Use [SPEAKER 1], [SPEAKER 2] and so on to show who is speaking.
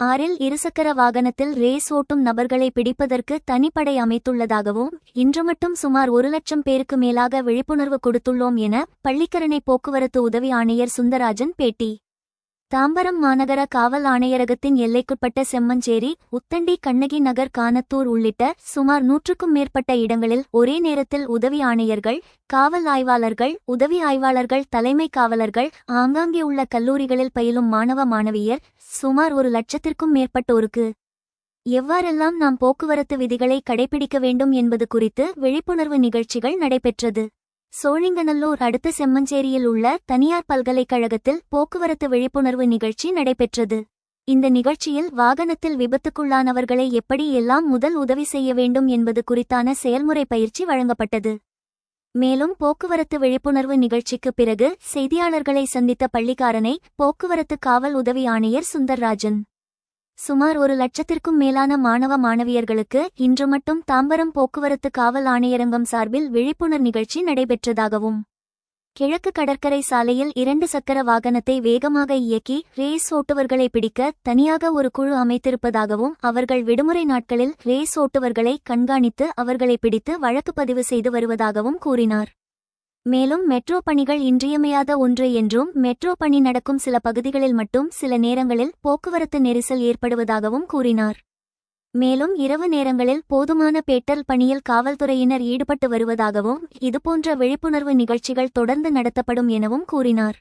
[SPEAKER 1] ஆறில் இருசக்கர வாகனத்தில் ரேஸ் ஓட்டும் நபர்களை பிடிப்பதற்கு தனிப்படை அமைத்துள்ளதாகவும் இன்று மட்டும் சுமார் 1,00,000 பேருக்கு மேலாக விழிப்புணர்வு கொடுத்துள்ளோம் என பள்ளிக்கரணை போக்குவரத்து உதவி ஆணையர் சுந்தராஜன் பேட்டி. தாம்பரம் மாநகர காவல் ஆணையரகத்தின் எல்லைக்குட்பட்ட செம்மஞ்சேரி, உத்தண்டி, கண்ணகி நகர், கானத்தூர் உள்ளிட்ட சுமார் 100க்கும் மேற்பட்ட இடங்களில் ஒரே நேரத்தில் உதவி ஆணையர்கள், காவல் ஆய்வாளர்கள், உதவி ஆய்வாளர்கள், தலைமை காவலர்கள், ஆங்காங்கே உள்ள கல்லூரிகளில் பயிலும் மாணவ மாணவியர் சுமார் 1,00,000க்கும் மேற்பட்டோருக்கு எவ்வாறெல்லாம் நாம் போக்குவரத்து விதிகளை கடைபிடிக்க வேண்டும் என்பது குறித்து விழிப்புணர்வு நிகழ்ச்சிகள் நடைபெற்றது. சோழிங்கநல்லூர் அடுத்த செம்மஞ்சேரியில் உள்ள தனியார் பல்கலைக்கழகத்தில் போக்குவரத்து விழிப்புணர்வு நிகழ்ச்சி நடைபெற்றது. இந்த நிகழ்ச்சியில் வாகனத்தில் விபத்துக்குள்ளானவர்களை எப்படி எல்லாம் முதல் உதவி செய்ய வேண்டும் என்பது குறித்தான செயல்முறை பயிற்சி வழங்கப்பட்டது. மேலும் போக்குவரத்து விழிப்புணர்வு நிகழ்ச்சிக்கு பிறகு செய்தியாளர்களை சந்தித்த பள்ளிக்காரணை போக்குவரத்து காவல் உதவி ஆணையர் சுந்தர்ராஜன் சுமார் 1,00,000க்கும் மேலான மாணவ மாணவியர்களுக்கு இன்று மட்டும் தாம்பரம் போக்குவரத்து காவல் ஆணையரங்கம் சார்பில் விழிப்புணர் நிகழ்ச்சி நடைபெற்றதாகவும், கிழக்கு கடற்கரை சாலையில் 2 சக்கர வாகனத்தை வேகமாக இயக்கி ரேஸ் ஓட்டுவர்களை பிடிக்க தனியாக ஒரு குழு அமைத்திருப்பதாகவும், அவர்கள் விடுமுறை நாட்களில் ரேஸ் ஓட்டுவர்களை கண்காணித்து அவர்களை பிடித்து வழக்கு பதிவு செய்து வருவதாகவும் கூறினார். மேலும் மெட்ரோ பணிகள் இன்றியமையாத ஒன்று என்றும் மெட்ரோ பணி நடக்கும் சில பகுதிகளில் மட்டும் சில நேரங்களில் போக்குவரத்து நெரிசல் ஏற்படுவதாகவும் கூறினார். மேலும் இரவு நேரங்களில் போதுமான பேட்டல் பணியில் காவல்துறையினர் ஈடுபட்டு வருவதாகவும், இதுபோன்ற விழிப்புணர்வு நிகழ்ச்சிகள் தொடர்ந்து நடத்தப்படும் எனவும் கூறினார்.